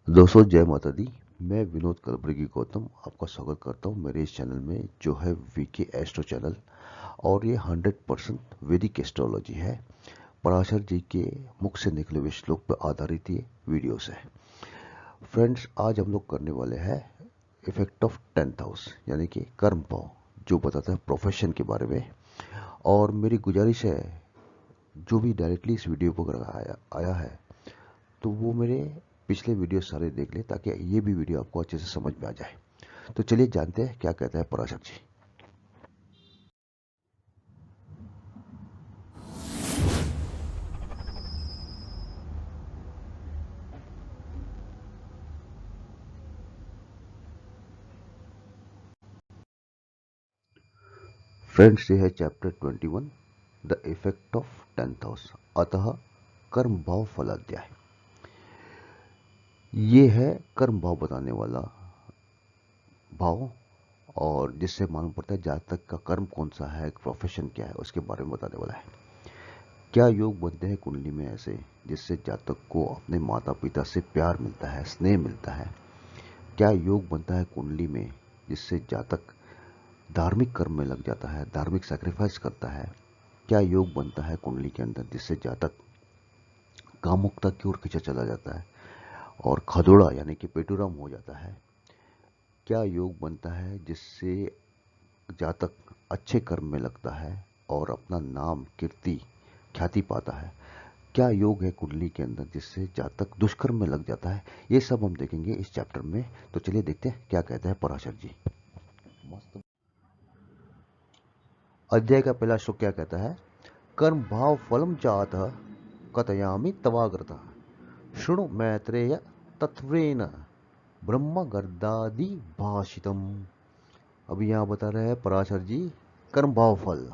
दोस्तों जय माता दी। मैं विनोद कलबुर्गी गौतम आपका स्वागत करता हूं मेरे इस चैनल में जो है वीके एस्ट्रो चैनल। और ये 100% वैदिक एस्ट्रोलॉजी है। पराशर जी के मुख से निकले हुए श्लोक पर आधारित ये वीडियोस है। फ्रेंड्स, आज हम लोग करने वाले हैं इफेक्ट ऑफ 10th हाउस यानी कि कर्म भाव, जो बताता है प्रोफेशन के बारे में। और मेरी गुजारिश है, जो भी डायरेक्टली इस वीडियो पर आया है तो वो मेरे पिछले वीडियो सारे देख ले, ताकि ये भी वीडियो आपको अच्छे से समझ में आ जाए। तो चलिए जानते हैं क्या कहता है पराशर जी। फ्रेंड्स, ये है chapter 21, the effect of 10th house, अतः कर्म भाव फलाध्याय। ये है कर्म भाव बताने वाला भाव, और जिससे मालूम पड़ता है जातक का कर्म कौन सा है, प्रोफेशन क्या है, उसके बारे में बताने वाला है। क्या योग बनते हैं कुंडली में ऐसे जिससे जातक को अपने माता पिता से प्यार मिलता है, स्नेह मिलता है। क्या योग बनता है कुंडली में जिससे जातक धार्मिक कर्म में लग जाता है, धार्मिक सैक्रिफाइस करता है। क्या योग बनता है कुंडली के अंदर जिससे जातक कामुकता की ओर खींचा चला जाता है और खदोड़ा यानी कि पेटुराम हो जाता है। क्या योग बनता है जिससे जातक अच्छे कर्म में लगता है और अपना नाम, कीर्ति, ख्याति पाता है। क्या योग है कुंडली के अंदर जिससे जातक दुष्कर्म में लग जाता है। ये सब हम देखेंगे इस चैप्टर में। तो चलिए देखते हैं क्या कहता है पराशर जी। मस्त। अध्याय का पहला श्लोक क्या कहता है? कर्म भाव फलम चात कथयामि तवाग्रता शृणु मैत्रेय तत्वेन ब्रह्म गर्दादि भाषितम। अभी यहाँ बता रहे हैं पराशर जी, कर्म भाव फल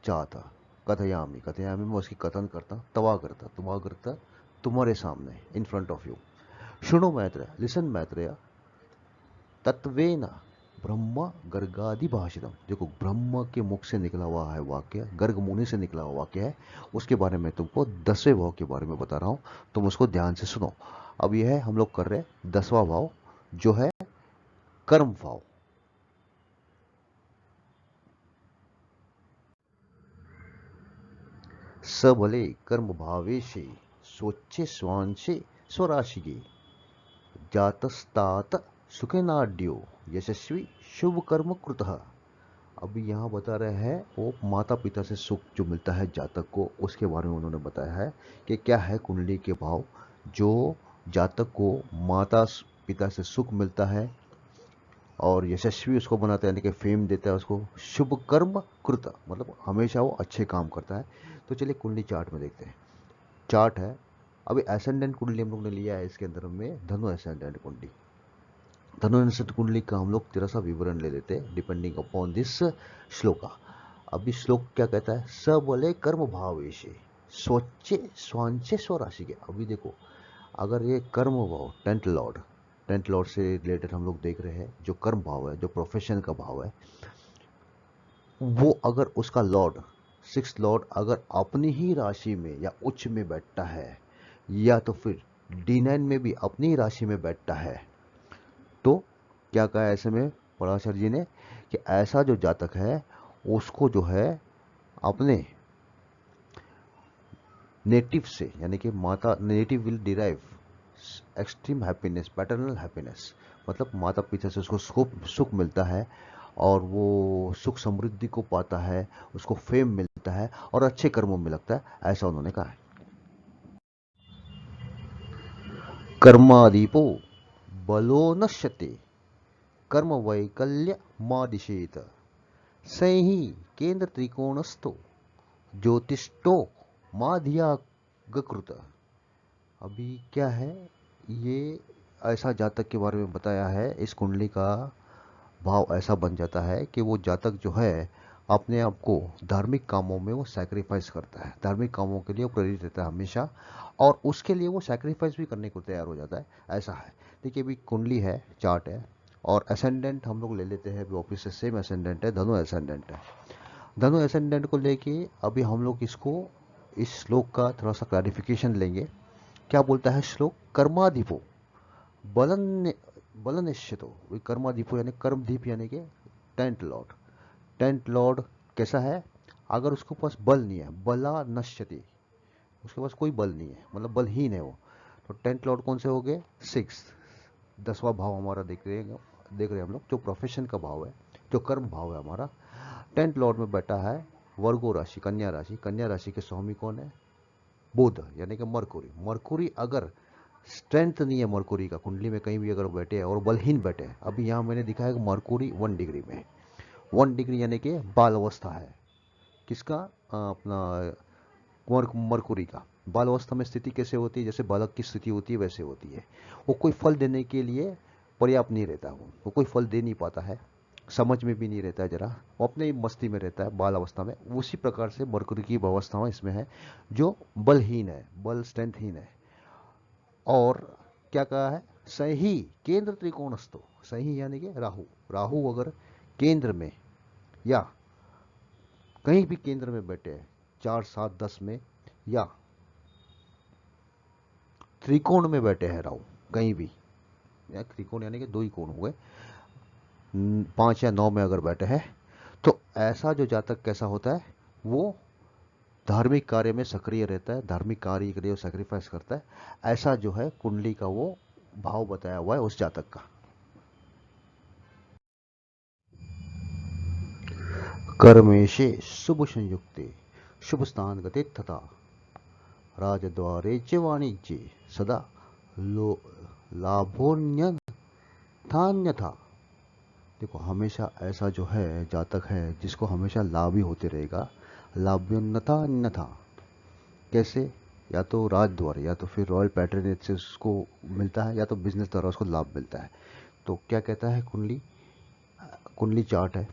चाहता, कथयामि, कथयामि मैं उसकी कथन करता, तवाग्रता, तवाग्रता तुम्हारे सामने, इन फ्रंट ऑफ यू। शुणु मैत्रेय, लिसन मैत्रेय, तत्वेन ब्रह्म गर्गादि भाषितम। देखो, ब्रह्म के मुख से निकला हुआ है वाक्य, गर्ग मुनि से निकला हुआ वाक्य है। उसके बारे में तुमको 10वें भाव के बारे में बता रहा हूं, तुम उसको ध्यान से सुनो। अब यह है, हम लोग कर रहे हैं 10वां भाव जो है कर्म भाव। सबले कर्म भावे से सोचे स्वांशे स्वराशिगे जातस्तात सुखेनाड्यो यशस्वी शुभ कर्म कृतः। अभी यहाँ बता रहे हैं वो माता पिता से सुख जो मिलता है जातक को, उसके बारे में उन्होंने बताया है कि क्या है कुंडली के भाव जो जातक को माता पिता से सुख मिलता है और यशस्वी उसको बनाता है, यानी कि फेम देता है उसको। शुभ कर्म कृत मतलब हमेशा वो अच्छे काम करता है। तो चलिए कुंडली चार्ट में देखते हैं। चार्ट है, अभी एसेंडेंट कुंडली हम लोग ने लिया है, इसके अंदर में धनु एसेंडेंट कुंडली। धनु एसेंडेंट कुंडली का हम लोग तेरा सा विवरण ले लेते हैं डिपेंडिंग अपॉन दिस श्लोका। अभी श्लोक क्या कहता है? सबले कर्म भावेशे सोचे स्वांचे स्वराशि के। अभी देखो, अगर ये कर्म भाव, टेंथ लॉर्ड से रिलेटेड हम लोग देख रहे हैं, जो कर्म भाव है, जो प्रोफेशन का भाव है, वो अगर उसका लॉर्ड, सिक्स लॉर्ड अगर अपनी ही राशि में या उच्च में बैठता है, या तो फिर D9 में भी अपनी ही राशि में बैठता है, तो क्या कहा ऐसे में पराशर जी ने कि ऐसा जो जातक है उसको जो है अपने नेटिव से, यानी कि माता, native will derive extreme happiness, paternal happiness, मतलब माता पिता से उसको सुख सुख मिलता है और वो सुख समृद्धि को पाता है, उसको फेम मिलता है और अच्छे कर्मों में लगता है, ऐसा उन्होंने कहा है। कर्मादीपो बलो नश्यते कर्म वैकल्य मादिशेत सही केंद्र त्रिकोणस्थो ज्योतिष्टो माधियागकृत। अभी क्या है, ये ऐसा जातक के बारे में बताया है। इस कुंडली का भाव ऐसा बन जाता है कि वो जातक जो है अपने आप को धार्मिक कामों में वो सैक्रिफाइस करता है, धार्मिक कामों के लिए वो प्रेरित रहता है हमेशा, और उसके लिए वो सैक्रिफाइस भी करने को तैयार हो जाता है, ऐसा है। देखिए, अभी कुंडली है, चार्ट है, और असेंडेंट हम लोग ले लेते हैं, ऑफिस से सेम असेंडेंट है, धनु असेंडेंट है। धनु असेंडेंट को लेके अभी हम लोग इसको, इस श्लोक का थोड़ा सा क्लैरिफिकेशन लेंगे। क्या बोलता है श्लोक? कर्माधिपो, बलन बलनिश्चितो कर्मादीपो यानी कर्मदीप यानी कि टेंट लॉर्ड। टेंट लॉर्ड कैसा है? अगर उसके पास बल नहीं है, बला नश्यति, उसके पास कोई बल नहीं है, मतलब बलहीन है वो, तो टेंट लॉर्ड कौन से हो गए? 6, 10वां भाव हमारा देख रहे हैं हम लोग, जो प्रोफेशन का भाव है, जो कर्म भाव है हमारा। टेंथ लॉर्ड में बैठा है वर्गो राशि, कन्या राशि। कन्या राशि के स्वामी कौन है? बुध, यानी कि मरकुरी। मरकुरी अगर स्ट्रेंथ नहीं है, मरकुरी का कुंडली में कहीं भी अगर बैठे हैं और बलहीन बैठे हैं, अभी यहाँ मैंने दिखा है कि मरकुरी 1 डिग्री में, 1 डिग्री यानी कि बाल अवस्था है। किसका? अपना मरकुरी का। बाल अवस्था में स्थिति कैसे होती है? जैसे बालक की स्थिति होती है वैसे होती है। वो कोई फल देने के लिए पर्याप्त नहीं रहता, वो कोई फल दे नहीं पाता है, समझ में भी नहीं रहता है, जरा वो अपने ही मस्ती में रहता है बाल अवस्था में। उसी प्रकार से मरकुरी की अवस्था इसमें है, जो बलहीन है, बल स्ट्रेंथहीन है। और क्या कहा है? सही केंद्र त्रिकोणस्थो, सही यानी कि राहु। राहु अगर केंद्र में या कहीं भी केंद्र में बैठे हैं, 4, 7, 10 में, या त्रिकोण में बैठे हैं राहु कहीं भी, या त्रिकोण यानी कि 2 ही कोण हो गए, 5 या 9 में अगर बैठे हैं, तो ऐसा जो जातक कैसा होता है? वो धार्मिक कार्य में सक्रिय रहता है, धार्मिक कार्य के लिए सेक्रीफाइस करता है। ऐसा जो है कुंडली का वो भाव बताया हुआ है उस जातक का। कर्मेशे शुभ संयुक्ते शुभ स्थान गते तथा राजद्वारे च वाणिज्ये सदा लो लाभोन्यथान्यथा। देखो, हमेशा ऐसा जो है जातक है जिसको हमेशा लाभ ही होते रहेगा, लाभ्योन्नथा अन्यथा। कैसे? या तो राज द्वारा, या तो फिर रॉयल पैटर्नेज से उसको मिलता है, या तो बिजनेस द्वारा उसको लाभ मिलता है। तो क्या कहता है कुंडली? कुंडली चार्ट है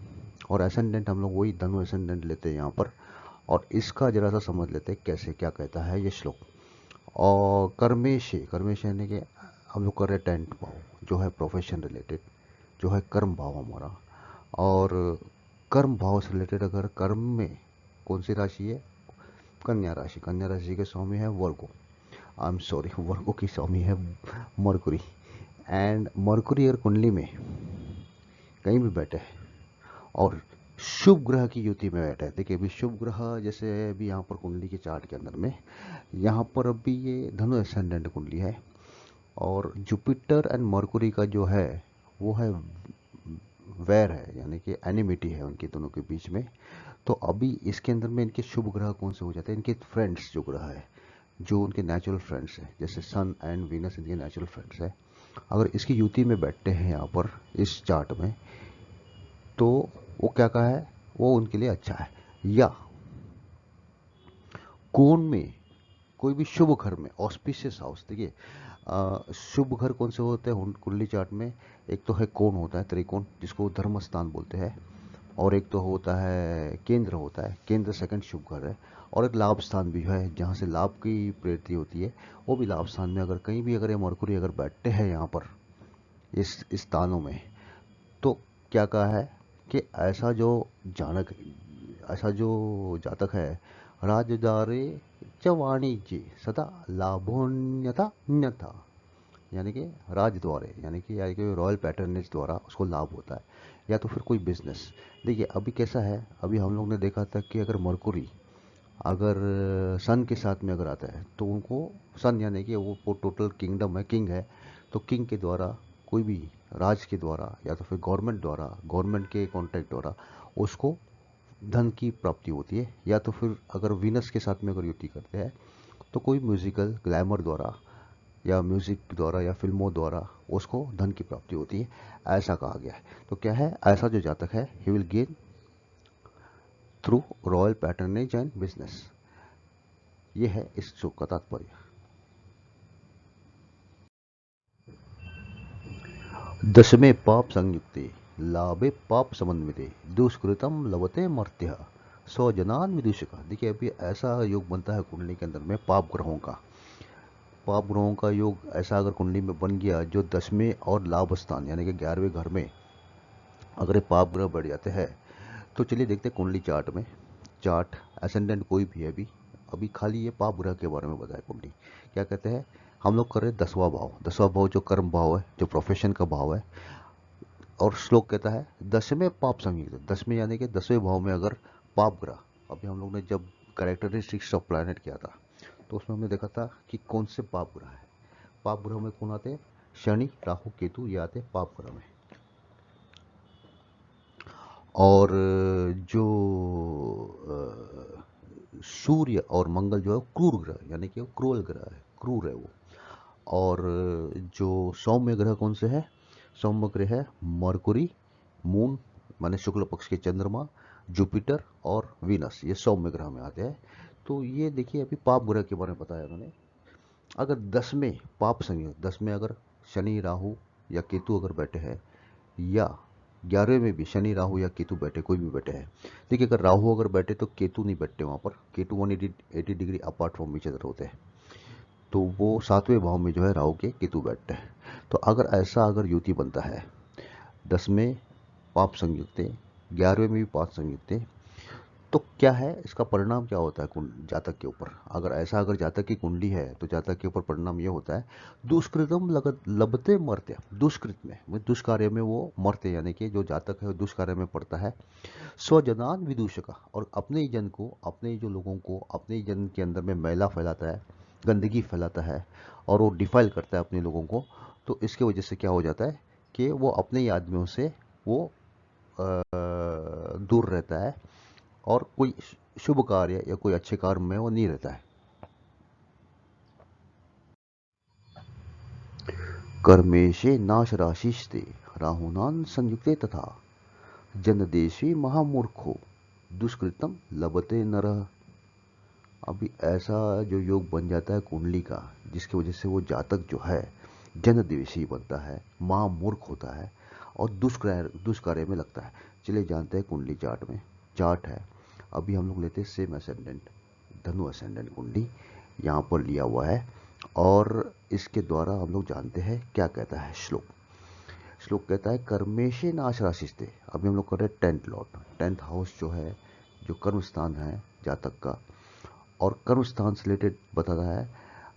और एसेंडेंट हम लोग वही धनु एसेंडेंट लेते हैं यहाँ पर, और इसका जरा सा समझ लेते हैं कैसे क्या कहता है ये श्लोक। और कर्मेश, कर्मेश यानी कि हम लोग कर रहे टेंट भाव जो है प्रोफेशन रिलेटेड, जो है कर्म भाव हमारा। और कर्म भाव से रिलेटेड अगर कर्म में कौन सी राशि है? कन्या राशि। कन्या राशि के स्वामी है वर्गो, आई एम सॉरी, वर्गो की स्वामी है मरकुरी। एंड मरकुरी और कुंडली में कहीं भी बैठे हैं और शुभ ग्रह की युति में बैठे हैं। देखिए, अभी शुभ ग्रह जैसे अभी यहाँ पर कुंडली के चार्ट के अंदर में, यहाँ पर अभी ये धनु एसेंडेंट कुंडली है, और जुपिटर एंड मरकुरी का जो है वो है वैर है, यानी कि एनिमिटी है उनके दोनों के बीच में। तो अभी इसके अंदर में इनके शुभ ग्रह कौन से हो जाते हैं? इनके फ्रेंड्स जो ग्रह है, जो उनके नेचुरल फ्रेंड्स हैं, जैसे सन एंड वीनस इनके नेचुरल फ्रेंड्स हैं, अगर इसकी युति में बैठते हैं यहाँ पर इस चार्ट में, तो वो क्या कहा है? वो उनके लिए अच्छा है। या कोण में कोई भी शुभ घर में, ऑस्पिशियस हाउस, देखिए शुभ घर कौन से होते हैं कुंडली चार्ट में? एक तो है कोण होता है, त्रिकोण, जिसको धर्म स्थान बोलते हैं, और एक तो होता है केंद्र, होता है केंद्र, सेकंड शुभ घर है। और एक लाभ स्थान भी है जहाँ से लाभ की प्रेरित होती है, वो भी लाभ स्थान में अगर कहीं भी अगर ये मरकुरी अगर बैठते हैं यहाँ पर इस स्थानों में, तो क्या कहा है कि ऐसा जो जातक है, राजदारे च वाणिज्य सदा लाभोन्यथा न्यथा, यानी कि राजद्वारे, यानी कि रॉयल पैटर्नेज द्वारा उसको लाभ होता है, या तो फिर कोई बिजनेस। देखिए, अभी कैसा है, अभी हम लोग ने देखा था कि अगर मरकुरी अगर सन के साथ में अगर आता है, तो उनको सन यानी कि वो टोटल किंगडम है, किंग है, तो किंग के द्वारा कोई भी राज के द्वारा, या तो फिर गवर्नमेंट द्वारा, गवर्नमेंट के कॉन्ट्रैक्ट द्वारा उसको धन की प्राप्ति होती है। या तो फिर अगर वीनस के साथ में अगर युति करते हैं, तो कोई म्यूजिकल ग्लैमर द्वारा या म्यूजिक द्वारा या फिल्मों द्वारा उसको धन की प्राप्ति होती है, ऐसा कहा गया है। तो क्या है, ऐसा जो जातक है he will gain through royal patronage and business. ये है इस श्लोक का तात्पर्य। दशमे पाप संयुक्ते लाभे पाप समन्विते दुष्कृतम लवते मर्त्य स्वजनान विदूषक। देखिए, अभी ऐसा योग बनता है कुंडली के अंदर में पाप ग्रहों का योग ऐसा अगर कुंडली में बन गया, जो 10वें और लाभ स्थान यानी कि 11वें घर में अगर ये पाप ग्रह बढ़ जाते हैं, तो चलिए देखते हैं कुंडली चार्ट में। चार्ट एसेंडेंट कोई भी है, अभी अभी खाली ये पाप ग्रह के बारे में बताया कुंडली। क्या कहते हैं? हम लोग कर रहे हैं 10वां भाव। 10वां भाव जो कर्म भाव है, जो प्रोफेशन का भाव है। और श्लोक कहता है 10वें पाप संयुक्त। 10वें यानी कि 10वें भाव में अगर पाप ग्रह, अभी हम लोग ने जब कैरेक्टरिस्टिक्स ऑफ प्लैनेट किया था तो उसमें हमने देखा था कि कौन से पाप ग्रह है। पाप ग्रह में कौन आते हैं? शनि, राहु, केतु, ये आते हैं पाप ग्रह में। और जो सूर्य और मंगल जो है क्रूर ग्रह, यानी कि वो क्रूअल ग्रह है, क्रूर है वो। और जो सौम्य ग्रह कौन से है? सौम्य ग्रह है मरकुरी, मून माने शुक्ल पक्ष के चंद्रमा, जुपिटर और वीनस, ये सौम्य ग्रह में आते हैं। तो ये देखिए अभी पाप ग्रह के बारे में बताया उन्होंने। अगर 10वें पाप संयोग, 10वें अगर शनि, राहु या केतु अगर बैठे हैं, या 11वें में भी शनि, राहु या केतु बैठे, कोई भी बैठे हैं। देखिए अगर राहु अगर बैठे तो केतु नहीं बैठते वहाँ पर। Ketu 180 degree apart from each other होते हैं। तो वो 7वें भाव में जो है राहु के केतु बैठते हैं। तो अगर ऐसा अगर युति बनता है, 10वें पाप संयुक्त, 11वें में भी पाप संयुक्त, तो क्या है इसका परिणाम? क्या होता है जातक के ऊपर? अगर ऐसा अगर जातक की कुंडली है तो जातक के ऊपर परिणाम ये होता है, दुष्कृतम लभते मर्त्य। दुष्कृत में, दुष्कार्य में वो मरते, यानी कि जो जातक है वो दुष्कार्य में पड़ता है। स्वजनान विदूषका, और अपने ही जन को, अपने ही जो लोगों को, अपने ही जन के अंदर में मैला फैलाता है, गंदगी फैलाता है, और वो डिफाइल करता है अपने लोगों को। तो इसके वजह से क्या हो जाता है कि वो अपने ही आदमियों से वो दूर रहता है, और कोई शुभ कार्य या कोई अच्छे कार्य में वो नहीं रहता है। कर्मेशे नाश राशिस्ते राहुनान संयुक्ते तथा जनदेशी महामूर्खो दुष्कृतम लभते नरः। अभी ऐसा जो योग बन जाता है कुंडली का, जिसकी वजह से वो जातक जो है जनद्वेषी बनता है, महामूर्ख होता है, और दुष्कार्य में लगता है। चलिए जानते हैं कुंडली चार्ट में। चार्ट है, अभी हम लोग लेते हैं सेम असेंडेंट, धनु असेंडेंट कुंडली यहाँ पर लिया हुआ है, और इसके द्वारा हम लोग जानते हैं क्या कहता है श्लोक। श्लोक कहता है कर्मेशे नाश राशिस्ते। अभी हम लोग कर रहे हैं 10th लॉर्ड। 10th हाउस जो है, जो कर्म स्थान है जातक का, और कर्म स्थान से रिलेटेड बता रहा है।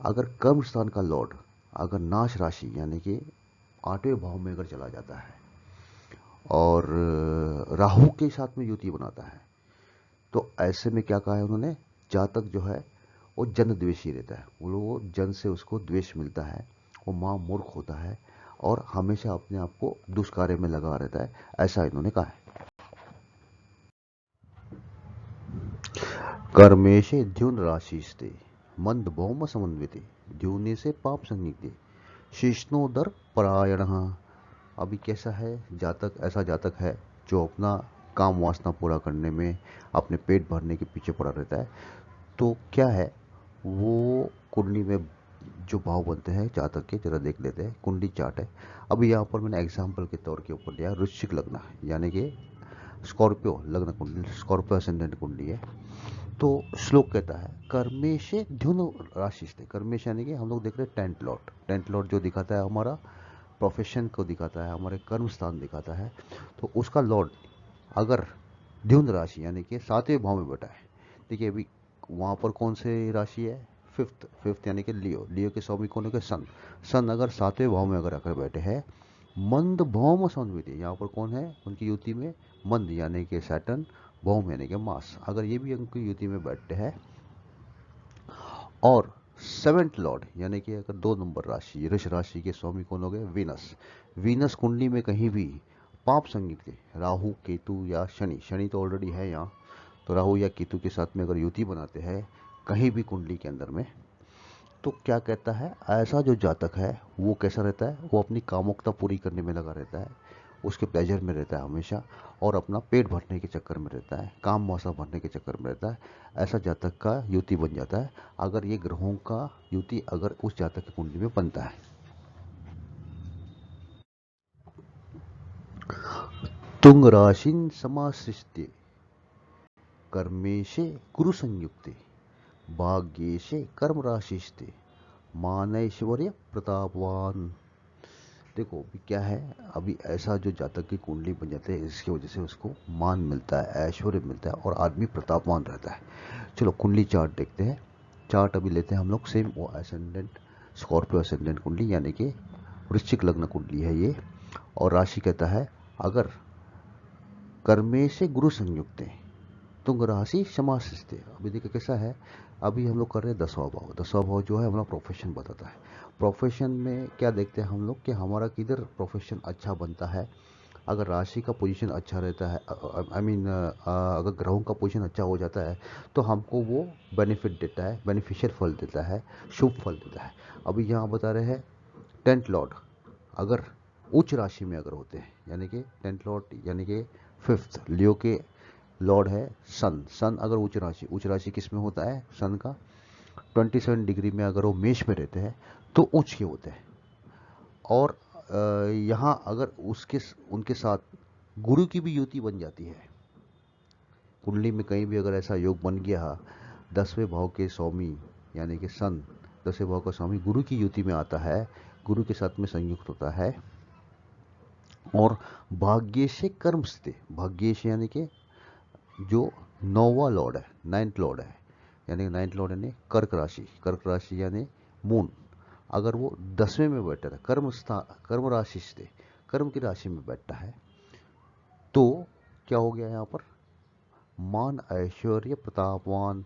अगर कर्म स्थान का लॉर्ड अगर नाश राशि यानी कि 8वें भाव में अगर चला जाता है, और राहु के साथ में युति बनाता है, तो ऐसे में क्या कहा है उन्होंने? जातक जो है वो जन द्वेषी रहता है, वो जन से उसको द्वेष मिलता है, वो मां मूर्ख होता है, और हमेशा अपने आप को दुष्कार्य में लगा रहता है, ऐसा इन्होंने कहा है। कर्मेशे द्युन राशिस्ते मंद भौम समन्विते द्युने से पाप संयुक्ते शिष्णोदर परायण। अभी कैसा है जातक? ऐसा जातक है जो अपना काम वासना पूरा करने में, अपने पेट भरने के पीछे पड़ा रहता है। तो क्या है, वो कुंडली में जो भाव बनते हैं जातक के, जरा देख लेते हैं। कुंडली चार्ट है, अभी यहाँ पर मैंने एग्जाम्पल के तौर के ऊपर लिया वृश्चिक लग्न, यानी कि स्कॉर्पियो लग्न कुंडली, स्कॉर्पियो असेंडेंट कुंडली है। तो श्लोक कहता है कर्मेशे ध्युन राशि से। कर्मेश यानी कि हम लोग देख रहे हैं 10th लॉर्ड। 10th लॉर्ड जो दिखाता है हमारा प्रोफेशन को दिखाता है, हमारे कर्म स्थान दिखाता है। तो उसका लॉर्ड अगर द्युन राशि यानी कि 7वें भाव में बैठा है, देखिए अभी वहाँ पर कौन से राशि है? फिफ्थ यानी कि लियो। लियो के स्वामी कौन हो गए? सन। सन अगर 7वें भाव में अगर आकर बैठे हैं, मंद भौम समन्वित, यहाँ पर कौन है उनकी युति में? मंद यानी कि सैटर्न, भौम यानी कि मास, अगर ये भी उनकी युति में बैठते हैं, और 7th लॉर्ड यानी कि अगर 2 नंबर राशि, वृष राशि के स्वामी कौन हो गए? वीनस। वीनस कुंडली में कहीं भी पाप संयुक्त, राहु, केतु या शनि, शनि तो ऑलरेडी है यहाँ, तो राहु या केतु के साथ में अगर युति बनाते हैं कहीं भी कुंडली के अंदर में, तो क्या कहता है, ऐसा जो जातक है वो कैसा रहता है? वो अपनी कामुकता पूरी करने में लगा रहता है, उसके प्लेजर में रहता है हमेशा, और अपना पेट भरने के चक्कर में रहता है, काम वासना भरने के चक्कर में रहता है। ऐसा जातक का युति बन जाता है अगर ये ग्रहों का युति अगर उस जातक की कुंडली में बनता है। तुंग राशिन समाश्रित्य कर्मेशे कुरु संयुक्ते भाग्येशे कर्म राशिस्ते मानैश्वर्य प्रतापवान। देखो अभी क्या है, अभी ऐसा जो जातक की कुंडली बन जाते हैं, इसकी वजह से उसको मान मिलता है, ऐश्वर्य मिलता है, और आदमी प्रतापवान रहता है। चलो कुंडली चार्ट देखते हैं। चार्ट अभी लेते हैं हम लोग सेम, वो असेंडेंट स्कॉर्पियो असेंडेंट कुंडली यानी कि वृश्चिक लग्न कुंडली है ये। और राशि कहता है अगर कर्मे से गुरु संयुक्त है तुंग राशि समासिस्ते। अभी देखिए कैसा है, अभी हम लोग कर रहे हैं 10वां भाव। 10वां भाव जो है हमारा प्रोफेशन बताता है। प्रोफेशन में क्या देखते हैं हम लोग कि हमारा किधर प्रोफेशन अच्छा बनता है। अगर राशि का पोजीशन अच्छा रहता है, आई मीन अगर ग्रहों का पोजीशन अच्छा हो जाता है तो हमको वो बेनिफिट देता है, बेनिफिशियल फल देता है, शुभ फल देता है। अभी यहाँ बता रहे हैं टेंथ लॉर्ड अगर उच्च राशि में अगर होते हैं, यानी कि टेंथ लॉर्ड यानी कि फिफ्थ लियो के लॉर्ड है सन। सन अगर उच्च राशि किस में होता है, सन का 27 डिग्री में अगर वो मेष में रहते हैं तो उच्च के होते हैं। और यहाँ अगर उसके उनके साथ गुरु की भी युति बन जाती है, कुंडली में कहीं भी अगर ऐसा योग बन गया, 10वें भाव के स्वामी यानी कि सन 10वें भाव का स्वामी गुरु की युति में आता है, गुरु के साथ में संयुक्त होता है। और भाग्य से कर्म स्थिति, भाग्य से यानी कि जो 9वां लॉर्ड है, 9th लॉर्ड है, यानी 9th लॉर्ड यानी कर्क राशि यानी मून, अगर वो 10वें में बैठा है कर्म राशि से कर्म की राशि में बैठता है तो क्या हो गया यहाँ पर, मान ऐश्वर्य प्रतापवान।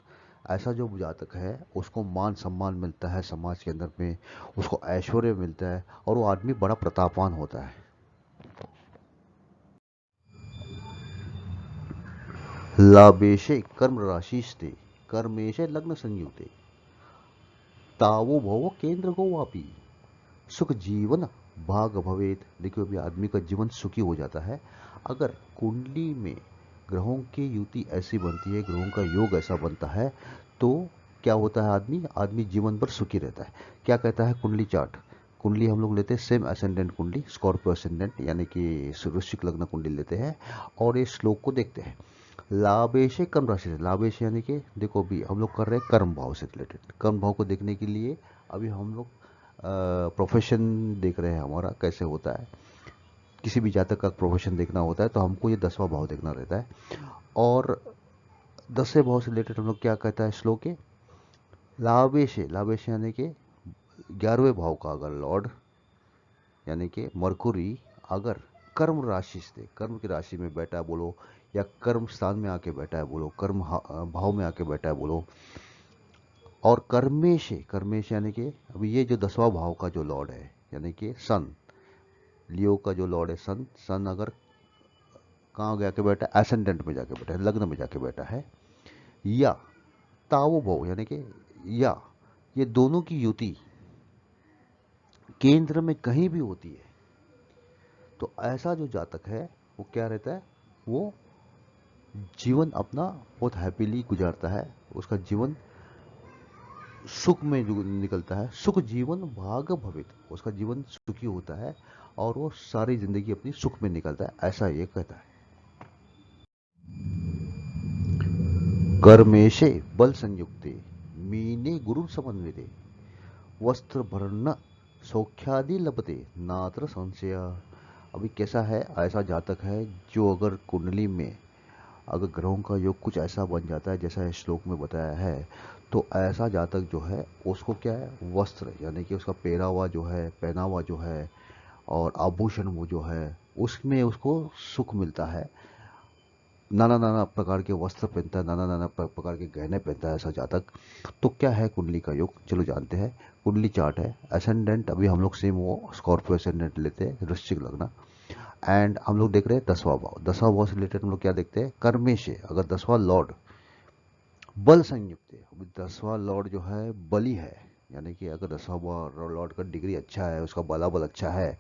ऐसा जो जातक है उसको मान सम्मान मिलता है समाज के अंदर में, उसको ऐश्वर्य मिलता है और वो आदमी बड़ा प्रतापवान होता है। लाभेशे कर्म राशिस्ते कर्मेशे लग्न संयुक्ते तावो भवो केंद्र को वापी सुख जीवन भाग भवेत। देखिए अभी आदमी का जीवन सुखी हो जाता है अगर कुंडली में ग्रहों की युति ऐसी बनती है, ग्रहों का योग ऐसा बनता है तो क्या होता है, आदमी जीवन भर सुखी रहता है। क्या कहता है कुंडली चार्ट, कुंडली हम लोग लेते हैं सेम असेंडेंट कुंडली स्कॉर्पियो असेंडेंट यानी कि वृश्चिक लग्न कुंडली लेते हैं और इस श्लोक को देखते हैं। लाभेश कर्म राशि से, लाभेश यानी कि देखो अभी हम लोग कर रहे हैं कर्म भाव से रिलेटेड। कर्म भाव को देखने के लिए अभी हम लोग प्रोफेशन देख रहे हैं हमारा कैसे होता है। किसी भी जातक का प्रोफेशन देखना होता है तो हमको ये 10वां भाव देखना रहता है। और 10वें भाव से रिलेटेड हम लोग क्या कहता है श्लोक के, लाभेश यानी कि 11वें भाव का अगर लॉर्ड यानी कि मरकुरी अगर कर्म राशि से कर्म की राशि में बैठा है बोलो, या कर्म स्थान में आके बैठा है बोलो, कर्म भाव में आके बैठा है बोलो। और कर्मेश यानी कि अभी ये जो 10वां भाव का जो लॉर्ड है यानी कि सन, लियो का जो लॉर्ड है सन, सन अगर कहाँ जाके बैठा है, एसेंडेंट में जाके बैठा है, लग्न में जाके बैठा है, या तावो भाव यानी कि या ये दोनों की युति केंद्र में कहीं भी होती है तो ऐसा जो जातक है वो क्या रहता है, वो जीवन अपना बहुत हैप्पीली गुजारता है, उसका जीवन सुख में निकलता है। सुख जीवन भाग भवित, उसका जीवन सुखी होता है और वो सारी जिंदगी अपनी सुख में निकलता है, ऐसा ये कहता है। कर्मेशे बल संयुक्ते मीने गुरु समन्विते वस्त्र भरण सौख्यादि लभते नात्र संशय। अभी कैसा है, ऐसा जातक है जो अगर कुंडली में अगर ग्रहों का योग कुछ ऐसा बन जाता है जैसा इस श्लोक में बताया है तो ऐसा जातक जो है उसको क्या है, वस्त्र यानी कि उसका पहनावा जो है, और आभूषण वो जो है उसमें उसको सुख मिलता है। नाना नाना प्रकार के वस्त्र पहनता है, नाना नाना प्रकार के गहने पहनता है ऐसा जातक। तो क्या है कुंडली का योग, चलो जानते हैं। कुंडली चार्ट है असेंडेंट, अभी हम लोग सेम वो स्कॉर्पियो असेंडेंट लेते हैं वृश्चिक लग्न। एंड हम लोग देख रहे हैं 10वां भाव। 10वां भाव से रिलेटेड हम लोग क्या देखते हैं, कर्मेश है अगर 10वां लॉर्ड बल संयुक्त है। अभी 10वां लॉर्ड जो है बली है, यानी कि अगर 10वां लॉर्ड का डिग्री अच्छा है, उसका बलाबल अच्छा है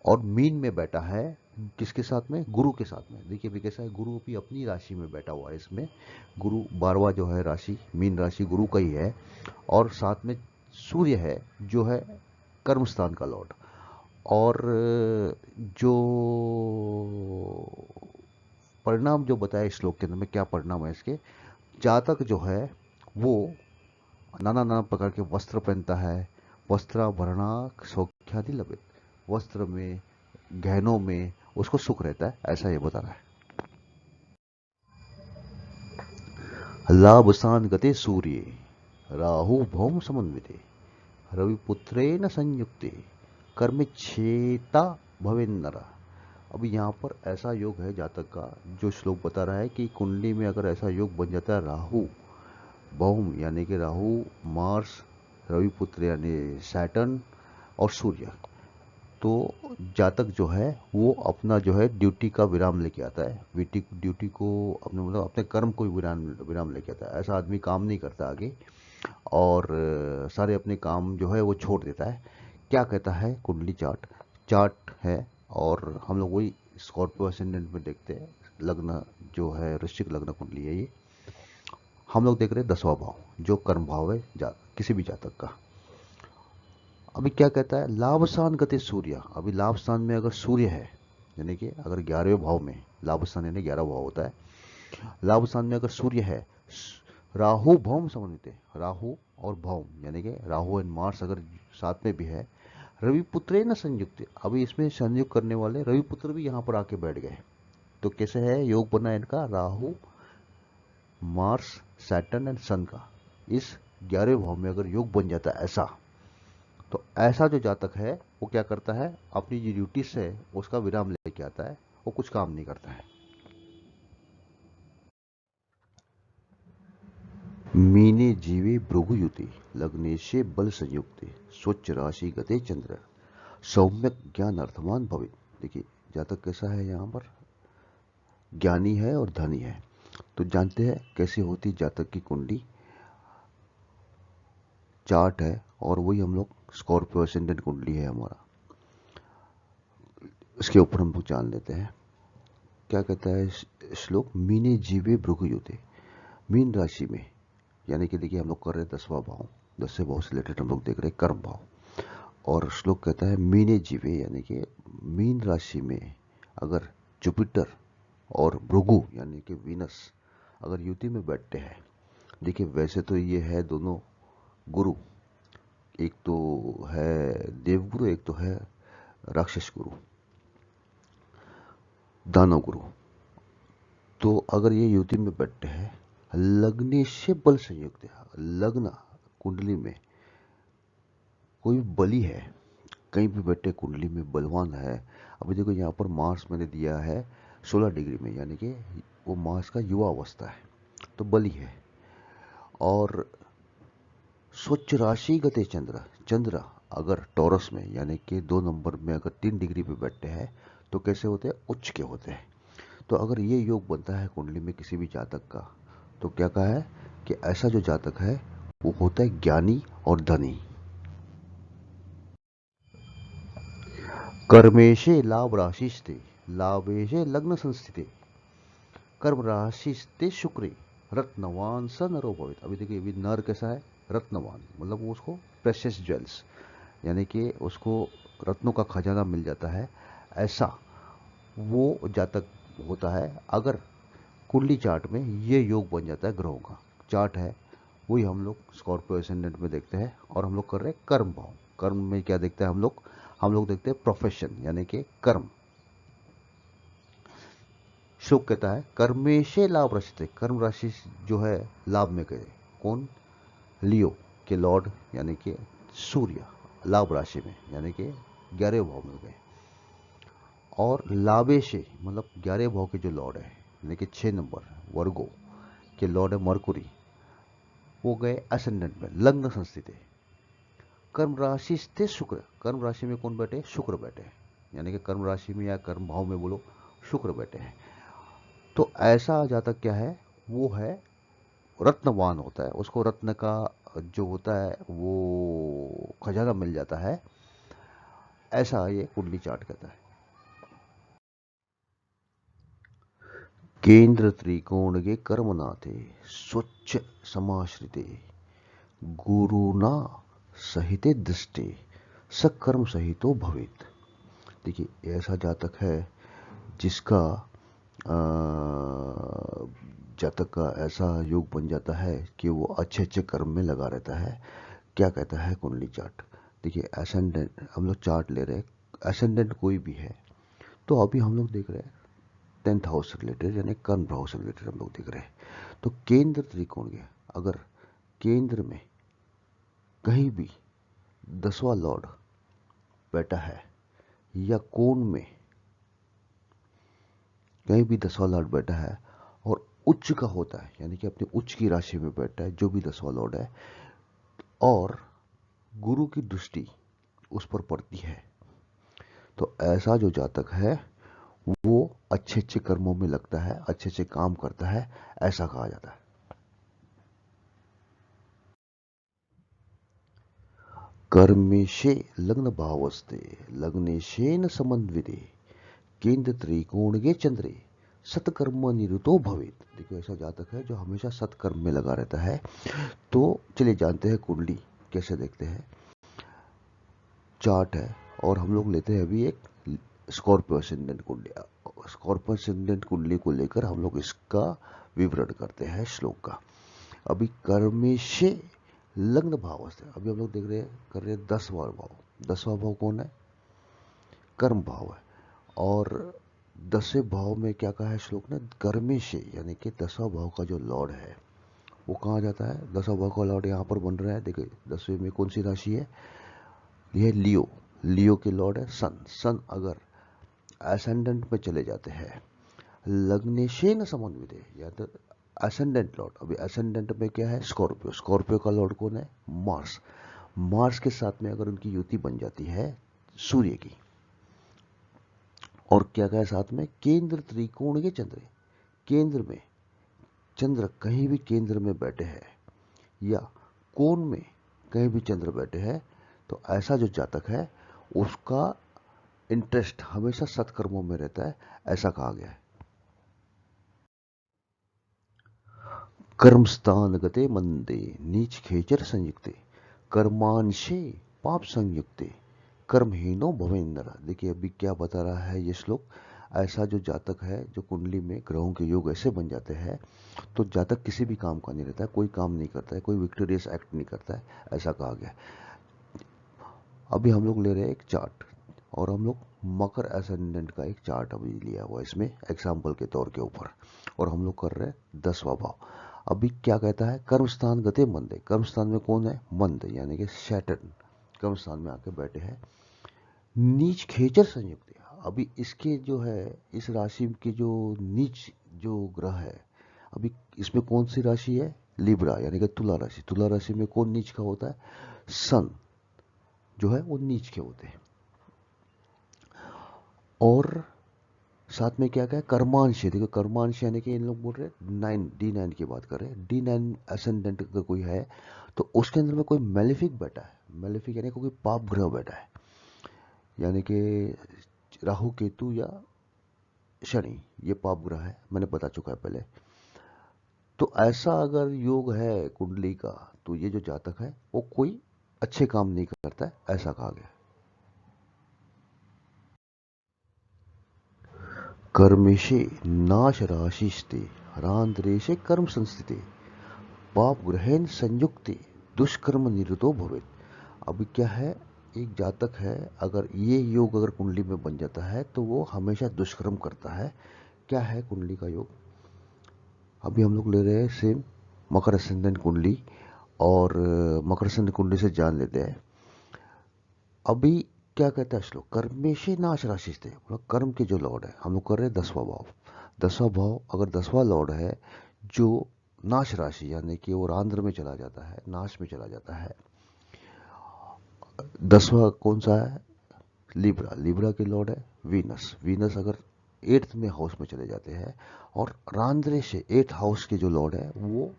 और मीन में बैठा है, किसके साथ में, गुरु के साथ में। देखिए अभी कैसा है, गुरु भी अपनी राशि में बैठा हुआ है इसमें। गुरु 12वां जो है राशि, मीन राशि गुरु का ही है और साथ में सूर्य है जो है कर्म स्थान का लॉर्ड। और जो परिणाम जो बताया इस श्लोक के अंदर में, क्या परिणाम है इसके, जातक जो है वो नाना नाना प्रकार के वस्त्र पहनता है, वस्त्राभरणा सौख्यादि लभित, वस्त्र में गहनों में उसको सुख रहता है, ऐसा ये बता रहा है। लाभसान गते सूर्य राहु भौम समन्विते रविपुत्रेण संयुक्ते कर्मच्छेता भवेन्नर। अभी यहाँ पर ऐसा योग है जातक का, जो श्लोक बता रहा है कि कुंडली में अगर ऐसा योग बन जाता है राहु भौम यानी कि राहु, मार्स, रविपुत्र यानी सैटर्न और सूर्य, तो जातक जो है वो अपना जो है ड्यूटी का विराम लेके आता है, ड्यूटी को अपने मतलब अपने कर्म को विराम विराम लेके आता है। ऐसा आदमी काम नहीं करता आगे, और सारे अपने काम जो है वो छोड़ देता है। क्या कहता है कुंडली चार्ट? चार्ट है, और हम लोग वही स्कॉर्पियो असेंडेंट में देखते हैं। लग्न जो है वृश्चिक लग्न कुंडली है ये। हम लोग देख रहे हैं 10वां भाव, जो कर्म भाव है किसी भी जातक का। अभी क्या कहता है? लाभ स्थान गति सूर्य। अभी लाभ स्थान में अगर सूर्य है, यानी कि अगर 11वें भाव में, लाभ स्थान यानी 11 भाव होता है, लाभ स्थान में अगर सूर्य है, राहु भौम समन्वित है, राहु और भौम यानी कि राहु एंड मार्स अगर साथ में भी है, रविपुत्र न संयुक्त। अभी इसमें संयुक्त करने वाले रविपुत्र भी यहाँ पर आके बैठ गए। तो कैसे है योग बना इनका? राहु, मार्स, सैटर्न एंड सन का इस 11वें भाव में अगर योग बन जाता है ऐसा, तो ऐसा जो जातक है वो क्या करता है? अपनी जो ड्यूटीज है उसका विराम लेके आता है, वो कुछ काम नहीं करता है। मीने जीवे भृगुयुति लग्नेशे बल संयुक्ते स्वच्छ राशि गते चंद्र सौम्यक ज्ञान अर्थमान भवित। देखिए जातक कैसा है, यहाँ पर ज्ञानी है और धनी है। तो जानते हैं कैसे होती जातक की कुंडली। चार्ट है, और वही हम लोग स्कॉर्पियो असेंडेंट कुंडली है हमारा, इसके ऊपर हम लोग जान लेते हैं। क्या कहता है श्लोक? मीने जीवे भृगुयुते, मीन राशि में, यानी कि देखिए हम लोग कर रहे हैं 10वां भाव, 10वें भाव से रिलेटेड हम लोग देख रहे हैं कर्म भाव। और श्लोक कहता है मीने जीवे, यानी कि मीन राशि में अगर जुपिटर और भृगु यानी कि वीनस अगर युति में बैठते हैं। देखिए वैसे तो ये है दोनों गुरु, एक तो है देवगुरु, एक तो है राक्षस गुरु, दानव गुरु। तो अगर ये युति में बैठते हैं, लग्ने से बल संयुक्त है, लग्न कुंडली में कोई बली है, कहीं भी बैठे कुंडली में बलवान है। अभी देखो यहाँ पर मार्स मैंने दिया है 16 डिग्री में, यानी कि वो मार्स का युवा अवस्था है, तो बली है। और स्वच्छ राशि गते चंद्र, चंद्र अगर टॉरस में यानी कि 2 नंबर में अगर 3 डिग्री पे बैठते हैं, तो कैसे होते हैं? उच्च के होते हैं। तो अगर ये योग बनता है कुंडली में किसी भी जातक का, तो क्या कहा है कि ऐसा जो जातक है वो होता है ज्ञानी और धनी। कर्मेशे लाभ राशिस्ते लाभेशे लग्न संस्थिते कर्म राशिस्ते शुक्रे रत्नवान स नरो भवित। अभी देखिए अभी नर कैसा है? रत्नवान, मतलब वो उसको प्रेशियस ज्वेल्स यानी कि उसको रत्नों का खजाना मिल जाता है, ऐसा वो जातक होता है अगर कुंडली चार्ट में ये योग बन जाता है। ग्रहों का चार्ट है, वही हम लोग स्कॉर्पियो एसेंडेंट में देखते हैं, और हम लोग कर रहे हैं कर्म भाव। कर्म में क्या देखते हैं हम लोग देखते हैं प्रोफेशन यानी कि कर्म। शुभ कहता है कर्मेशे लाभ राशि, कर्म राशि जो है लाभ में गए। कौन? लियो के लॉर्ड यानी कि सूर्य लाभ राशि में यानी कि 11वें भाव में गए। और लाभेशे मतलब 11वें भाव के जो लॉर्ड है यानी कि 6 नंबर वर्गो के लॉर्ड है मरकुरी, वो गए असेंडेंट में लग्न संस्थित है। कर्म राशि स्थित शुक्र, कर्म राशि में कौन बैठे? शुक्र बैठे, यानी कि कर्म राशि में या कर्म भाव में बोलो शुक्र बैठे हैं। तो ऐसा जातक क्या है? वो है रत्नवान होता है, उसको रत्न का जो होता है वो खजाना मिल जाता है, ऐसा ये कुंडली चार्ट कहता है। केंद्र त्रिकोण के कर्मनाथे स्वच्छ समाश्रिते गुरुना सहिते दृष्टि सकर्म सहितो भवित। देखिए ऐसा जातक है जिसका जातक का ऐसा योग बन जाता है कि वो अच्छे अच्छे कर्म में लगा रहता है। क्या कहता है कुंडली चार्ट? देखिए एसेंडेंट हम लोग चार्ट ले रहे हैं, एसेंडेंट कोई भी है, तो अभी हम लोग देख रहे हैं 10th हाउस से रिलेटेड यानी कर्म भाव से रिलेटेड हम लोग देख रहे हैं। तो केंद्र त्रिकोण के अगर केंद्र में कहीं भी 10वां लॉर्ड बैठा है या कोण में कहीं भी 10वां लॉर्ड बैठा है और उच्च का होता है, यानी कि अपनी उच्च की राशि में बैठा है जो भी 10वां लॉर्ड है, और गुरु की दृष्टि उस पर पड़ती है, तो ऐसा जो जातक है वो अच्छे अच्छे कर्मों में लगता है, अच्छे अच्छे काम करता है, ऐसा कहा जाता है। कर्मेशे लग्न भावस्ते लग्नेशेन समन्विते केंद्र त्रिकोणगे चंद्रे सत्कर्म निरुतो भवेत। देखो ऐसा जातक है जो हमेशा सत्कर्म में लगा रहता है। तो चलिए जानते हैं कुंडली कैसे देखते हैं। चार्ट है और हम लोग लेते हैं अभी एक स्कॉर्पियो असेंडेंट कुंडली। स्कॉर्पियो असेंडेंट कुंडली को लेकर हम लोग इसका विवरण करते हैं श्लोक का। अभी कर्मेशे लग्न भाव से अभी हम लोग देख रहे हैं कर रहे हैं 10वां भाव। 10वां भाव कौन है? कर्म भाव है। और 10वें भाव में क्या कहा है श्लोक ने? कर्मेशे, यानी कि 10वां भाव का जो लॉर्ड है वो कहाँ जाता है? 10वां भाव का लॉर्ड यहाँ पर बन रहा है। देखिए 10वें में कौन सी राशि है? यह लियो। लियो के लॉर्ड है सन। सन अगर असेंडेंट में चले जाते हैं लग्नेशे न समन्वित है, या तो असेंडेंट लॉर्ड। अभी असेंडेंट में क्या है? स्कॉर्पियो। स्कॉर्पियो का लॉर्ड कौन है? मार्स। मार्स के साथ में अगर उनकी युति बन जाती है सूर्य की, और क्या कहा साथ में? केंद्र त्रिकोण के चंद्र। केंद्र में चंद्र कहीं भी केंद्र में बैठे हैं या कोण में कहीं भी चंद्र बैठे हैं, तो ऐसा जो जातक है उसका इंटरेस्ट हमेशा सत्कर्मों में रहता है, ऐसा कहा गया है। कर्मस्थान गते मंदे नीच खेचर संयुक्ते कर्मांशे पाप संयुक्ते कर्महीनो भवेंद्र। देखिए अभी क्या बता रहा है ये श्लोक। ऐसा जो जातक है, जो कुंडली में ग्रहों के योग ऐसे बन जाते हैं तो जातक किसी भी काम का नहीं रहता है, कोई काम नहीं करता है, कोई विक्टोरियस एक्ट नहीं करता है, ऐसा कहा गया है। अभी हम लोग ले रहे हैं एक चार्ट, और हम लोग मकर एसेंडेंट का एक चार्ट अभी लिया हुआ इसमें एग्जाम्पल के तौर के ऊपर, और हम लोग कर रहे हैं 10वां भाव। अभी क्या कहता है? कर्मस्थान गते मंदे। कर्मस्थान में कौन है? मंद, यानी कि सैटर्न कर्मस्थान में आके बैठे हैं। नीच खेचर संयुक्त। अभी इसके जो है इस राशि के जो नीच जो ग्रह है, अभी इसमें कौन सी राशि है? लिब्रा, यानी कि तुला राशि। तुला राशि में कौन नीच का होता है? सन जो है वो नीच के होते हैं। और साथ में क्या क्या? कर्मांश। देखो कर्मांश यानी कि इन लोग बोल रहे हैं 9 D9 की बात कर रहे हैं। D9 असेंडेंट का कोई है तो उसके अंदर में कोई मेलेफिक बैठा है। मेलेफिक यानी कोई पाप ग्रह बैठा है, यानी कि राहु केतु या शनि, ये पाप ग्रह है, मैंने बता चुका है पहले। तो ऐसा अगर योग है कुंडली का तो ये जो जातक है वो कोई अच्छे काम नहीं करता है, ऐसा कहा गया। कर्मेशे नाश राशिस्ते हरांतरेशे कर्म संस्थिते पाप ग्रहेन संयुक्ते दुष्कर्म निरतो भवेत। अभी क्या है? एक जातक है, अगर ये योग अगर कुंडली में बन जाता है तो वो हमेशा दुष्कर्म करता है। क्या है कुंडली का योग? अभी हम लोग ले रहे हैं सेम मकर असcendant कुंडली, और मकर असcendant कुंडली से जान लेते हैं। अभी क्या कहता है श्लोक? कर्मेशे नाश राशि थे, मतलब कर्म के जो लॉर्ड है, हम लोग कर रहे हैं 10वां भाव। 10वां भाव अगर 10वां लॉर्ड है जो नाश राशि, यानी कि वो आंध्र में चला जाता है, नाश में चला जाता है। 10वां कौन सा है? लिब्रा। लिब्रा के लॉर्ड है वीनस। वीनस अगर 8th में हाउस में चले जाते हैं, और रांद्रे से 8th हाउस के जो लॉर्ड है वो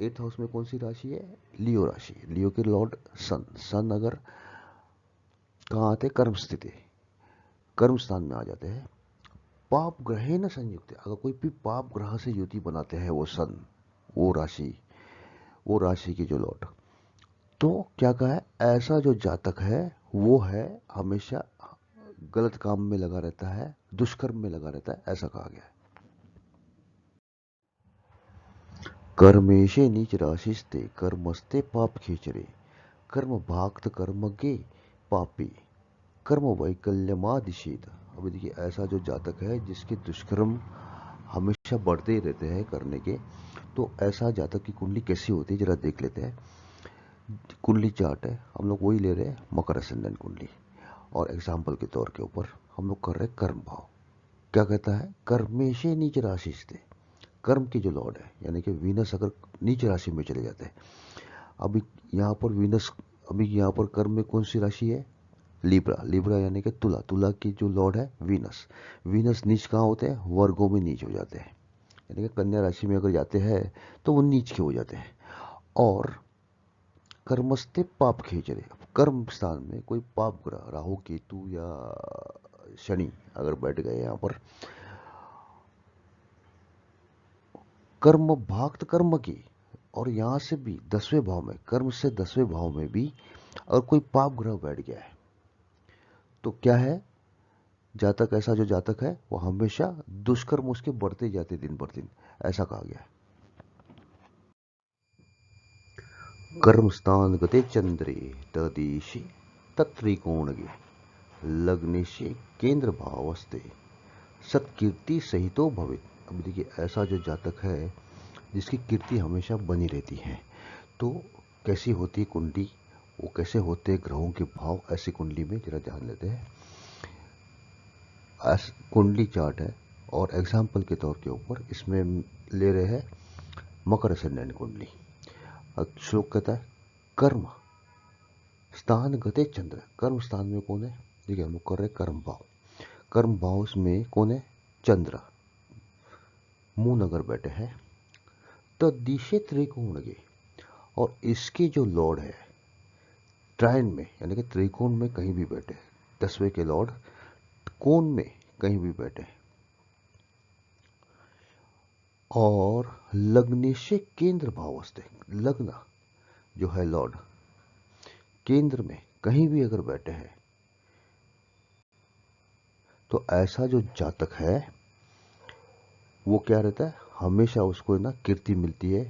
8th हाउस में कौन सी राशि है? लियो राशि। लियो के लॉर्ड सन। सन अगर कहाँ आते? कर्म स्थिति, कर्म स्थान में आ जाते हैं। पाप ग्रहे न संयुक्त, अगर कोई भी पाप ग्रह से युति बनाते हैं वो सन, वो राशि की जो लॉर्ड, तो क्या कहा है? ऐसा जो जातक है वो है हमेशा गलत काम में लगा रहता है, दुष्कर्म में लगा रहता है, ऐसा कहा गया है। कर्मेशे नीच राशिस्ते कर्मस्ते पाप खींचरे कर्म भाक्त कर्मज्ञे पापी कर्म वैकल्यमादिशीत। अभी देखिए ऐसा जो जातक है जिसके दुष्कर्म हमेशा बढ़ते ही रहते हैं करने के, तो ऐसा जातक की कुंडली कैसी होती है जरा देख लेते हैं। कुंडली चार्ट है, हम लोग वही ले रहे हैं मकर असेंडेंट कुंडली, और एग्जाम्पल के तौर के ऊपर हम लोग कर रहे हैं कर्म भाव। क्या कहता है, कर्मेशे नीच राशि स्थित, कर्म के जो लॉर्ड है यानी कि वीनस अगर नीच राशि में चले जाते हैं, अभी यहाँ पर वीनस, अभी यहाँ पर कर्म में कौन सी राशि है, लिब्रा, लिब्रा यानी कि तुला, तुला की जो लॉर्ड है वीनस, वीनस नीच कहाँ होते हैं, वर्गों में नीच हो जाते हैं, यानी कि कन्या राशि में अगर जाते हैं तो वो नीच के हो जाते हैं। और कर्मस्ते पाप खेचरे, कर्म स्थान में कोई पाप ग्रह राहु केतु या शनि अगर बैठ गए यहाँ पर, कर्म भाक्त कर्म की, और यहां से भी 10वें भाव में, कर्म से 10वें भाव में भी अगर कोई पाप ग्रह बैठ गया है तो क्या है, जातक, ऐसा जो जातक है वो हमेशा दुष्कर्म उसके बढ़ते जाते दिन पर दिन, ऐसा कहा गया है। कर्म स्थान गते चंद्रे तदेशे तत्रिकोणगे लग्नेशे केंद्र भावस्थे सत्कीर्ति सहितो भवित। अब देखिए, ऐसा जो जातक है जिसकी कीर्ति हमेशा बनी रहती है, तो कैसी होती है कुंडली, वो कैसे होते हैं ग्रहों के भाव, ऐसी कुंडली में जरा जान लेते हैं। कुंडली चार्ट है और एग्जाम्पल के तौर के ऊपर इसमें ले रहे हैं मकर असेंडेंट कुंडली। श्लोक कहता है कर्म स्थान गते चंद्र, कर्म स्थान में कौन है, देखिए हम लोग कर रहे कर्म भाव, कर्म भाव में कौन है, चंद्र, मून अगर बैठे हैं तो दिशे त्रिकोण के, और इसके जो लॉर्ड है ट्रायन में यानी कि त्रिकोण में कहीं भी बैठे, 10वें के लॉर्ड कोण में कहीं भी बैठे, और लग्न से केंद्र भावस्थे, लग्न जो है लॉर्ड केंद्र में कहीं भी अगर बैठे हैं, तो ऐसा जो जातक है वो क्या रहता है, हमेशा उसको ना कीर्ति मिलती है,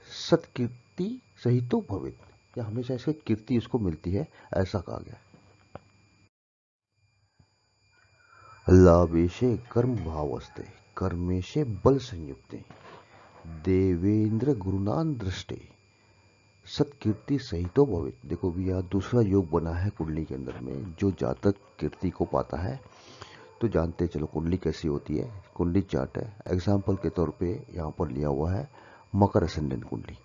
सत्कीर्ति सहितो भवित, या हमेशा इसकी कीर्ति उसको मिलती है, ऐसा कहा गया। लाभेशे कर्म भावस्थे कर्मेशे बल संयुक्ते देवेंद्र गुरुनान दृष्टि सत्कीर्ति सहितो भवित। देखो भी यहाँ दूसरा योग बना है कुंडली के अंदर में, जो जातक कीर्ति को पाता है, तो जानते चलो कुंडली कैसी होती है। कुंडली चार्ट है, एग्जाम्पल के तौर पे यहाँ पर लिया हुआ है मकर असेंडेंट कुंडली,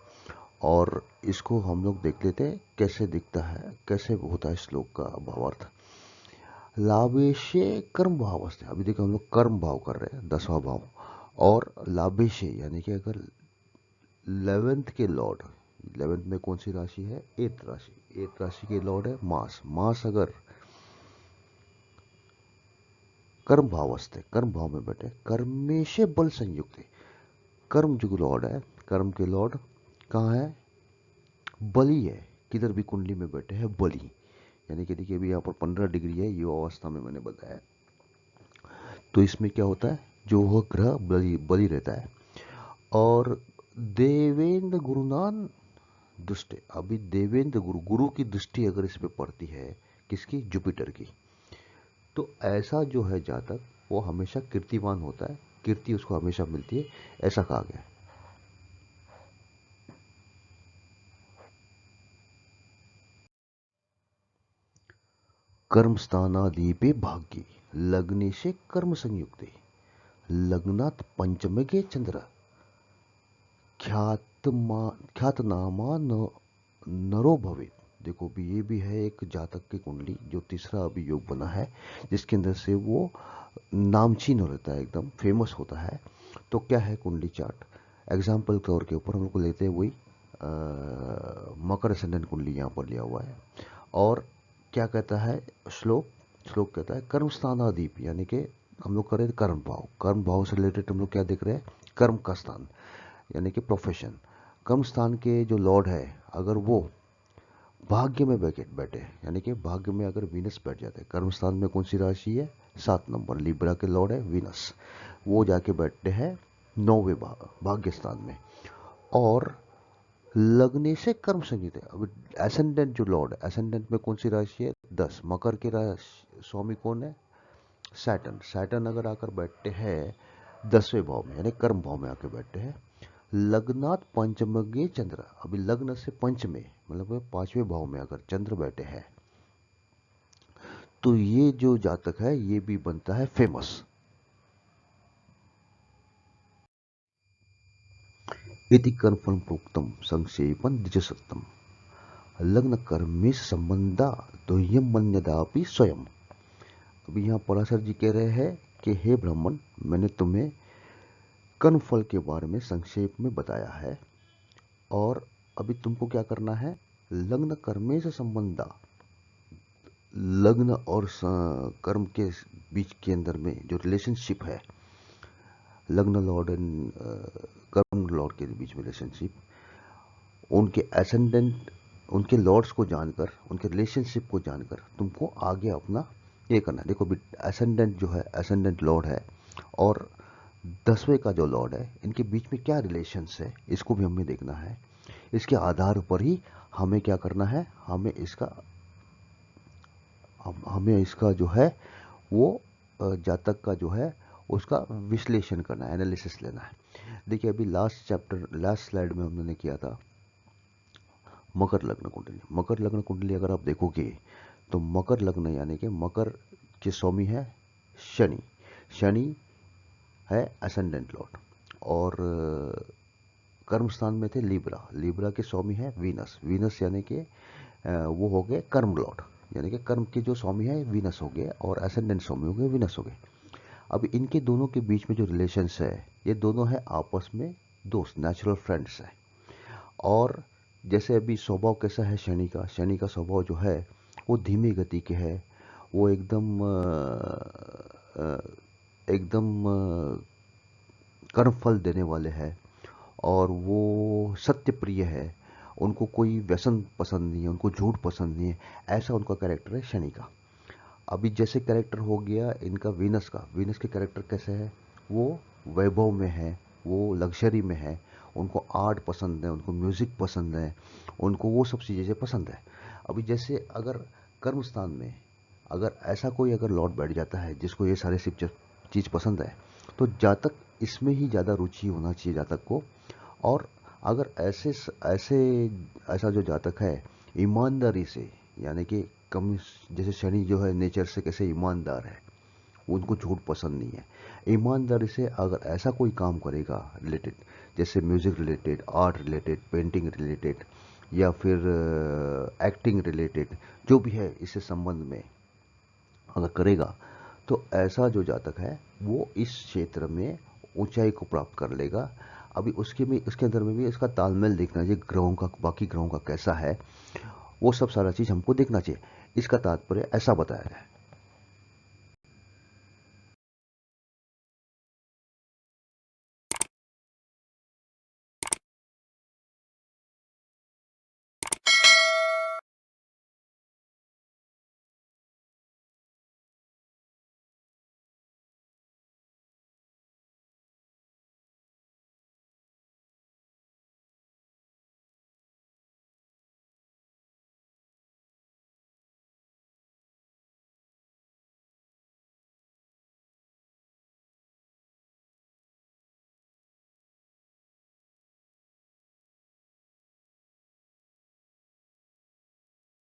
और इसको हम लोग देख लेते हैं कैसे दिखता है, कैसे होता है श्लोक का भावार्थ। लाभेशे कर्म भाव से, अभी देखो हम लोग कर्म भाव कर रहे हैं 10वां भाव, और लाभेशे यानी कि अगर 11th के लॉर्ड, 11th में कौन सी राशि है, 8th राशि, 8th राशि के लॉर्ड है मास, मास अगर कर्म भावस्थ, कर्म भाव में बैठे, कर्मेशे बल संयुक्त है, कर्म जो लॉर्ड है, कर्म के लॉर्ड कहाँ है, बली है, किधर भी कुंडली में बैठे हैं बली, यानी कि देखिए अभी यहाँ पर 15 डिग्री है युवा अवस्था में मैंने बताया, तो इसमें क्या होता है, जो वह ग्रह बली बली रहता है। और देवेंद्र गुरुनान दृष्टि, अभी देवेंद्र गुरु, गुरु की दृष्टि अगर इस पे पड़ती है, किसकी, जुपिटर की, तो ऐसा जो है जातक वो हमेशा कीर्तिमान होता है, कीर्ति उसको हमेशा मिलती है, ऐसा कहा गया है। कर्म स्थानादीपे भाग्य लग्ने से कर्म संयुक्ते लग्नात पंचमगे चंद्र ख्यातमा ख्यातनामा नरो भवित। देखो भी ये भी है एक जातक की कुंडली, जो तीसरा अभी योग बना है, जिसके अंदर से वो नामचीन हो रहता है, एकदम फेमस होता है। तो क्या है कुंडली चार्ट, एग्जाम्पल के तौर के ऊपर हम लोग को लेते हैं वही मकर असेंडेंट कुंडली यहाँ पर लिया हुआ है। और क्या कहता है श्लोक, श्लोक कहता है कर्म स्थानादीप, यानी कि हम लोग करें कर्म भाव, कर्म भाव से रिलेटेड हम लोग क्या देख रहे हैं, कर्म का स्थान यानी कि प्रोफेशन, कर्म स्थान के जो लॉर्ड है अगर वो भाग्य में बैठे बैठे, यानी कि भाग्य में अगर वीनस बैठ जाते हैं, कर्म स्थान में कौन सी राशि है, 7 नंबर, लिब्रा के लॉर्ड है वीनस, वो जाके बैठते हैं 9वें भाग्य स्थान में, और लगने से कर्म संगीत है। अब एसेंडेंट जो लॉर्ड है, एसेंडेंट में कौन सी राशि है, 10, मकर के राशि स्वामी कौन है, सैटर्न, सैटर्न अगर आकर बैठते हैं 10वें भाव में यानी कर्म भाव में आकर बैठते हैं, लग्नात पंचमगे चंद्र, अभी लग्न से पंच में, मतलब 5वें भाव में अगर चंद्र बैठे हैं तो ये जो जातक है ये भी बनता है फेमस। इति कर्मफल प्रोक्तम संक्षेपं द्विजसत्तम लग्न कर्मेश संबंधा द्वय्यम मन्यदापि स्वयं। अभी यहाँ पराशर जी कह रहे हैं कि हे ब्राह्मण, मैंने तुम्हें कर्मफल के बारे में संक्षेप में बताया है और अभी तुमको क्या करना है, लग्न कर्मेश संबंधा, लग्न और कर्म के बीच के अंदर में जो रिलेशनशिप है, लग्न लॉर्ड एंड कर्म लॉर्ड के बीच में रिलेशनशिप, उनके एसेंडेंट, उनके लॉर्ड्स को जानकर, उनके रिलेशनशिप को जानकर तुमको आगे अपना ये करना है। देखो एसेंडेंट जो है, एसेंडेंट लॉर्ड है और 10वें का जो लॉर्ड है, इनके बीच में क्या रिलेशंस है इसको भी हमें देखना है। इसके आधार पर ही हमें क्या करना है, हमें इसका जो है वो जातक का जो है उसका विश्लेषण करना है, एनालिसिस लेना है। देखिए अभी लास्ट चैप्टर, लास्ट स्लाइड में हमने किया था मकर लग्न कुंडली। मकर लग्न कुंडली अगर आप देखोगे तो मकर लग्न यानी कि मकर के स्वामी है शनि। शनि है असेंडेंट लॉर्ड और कर्म स्थान में थे लिब्रा। लिब्रा के स्वामी है वीनस। वीनस यानी कि वो हो गए कर्म लॉर्ड, यानी कि कर्म के जो स्वामी है वीनस हो गए और असेंडेंट स्वामी हो गए वीनस हो गए। अब इनके दोनों के बीच में जो रिलेशंस है, ये दोनों है आपस में दोस्त, नेचुरल फ्रेंड्स है। और जैसे अभी स्वभाव कैसा है शनि का, शनि का स्वभाव जो है वो धीमी गति के है, वो एकदम कर्मफल देने वाले हैं और वो सत्य प्रिय है। उनको कोई व्यसन पसंद नहीं है, उनको झूठ पसंद नहीं है, ऐसा उनका कैरेक्टर है शनि का। अभी जैसे कैरेक्टर हो गया इनका वीनस का, वीनस के कैरेक्टर कैसे है, वो वैभव में है, वो लग्जरी में है, उनको आर्ट पसंद है, उनको म्यूज़िक पसंद है, उनको वो सब चीज़ें पसंद है। अभी जैसे अगर कर्म स्थान में अगर ऐसा कोई अगर लॉर्ड बैठ जाता है जिसको ये सारे सब चीज़ पसंद है, तो जातक इसमें ही ज़्यादा रुचि होना चाहिए जातक को। और अगर ऐसे ऐसा जो जातक है ईमानदारी से, यानी कि कम, जैसे शनि जो है नेचर से कैसे ईमानदार है, उनको झूठ पसंद नहीं है, ईमानदारी से अगर ऐसा कोई काम करेगा रिलेटेड, जैसे music related, art related, painting related या फिर एक्टिंग रिलेटेड, जो भी है इससे संबंध में अगर करेगा, तो ऐसा जो जातक है वो इस क्षेत्र में ऊंचाई को प्राप्त कर लेगा। अभी उसके अंदर में भी इसका तालमेल देखना चाहिए, ग्रहों का, बाकी ग्रहों का कैसा है, वो सब सारा चीज़ हमको देखना चाहिए। इसका तात्पर्य ऐसा बताया है।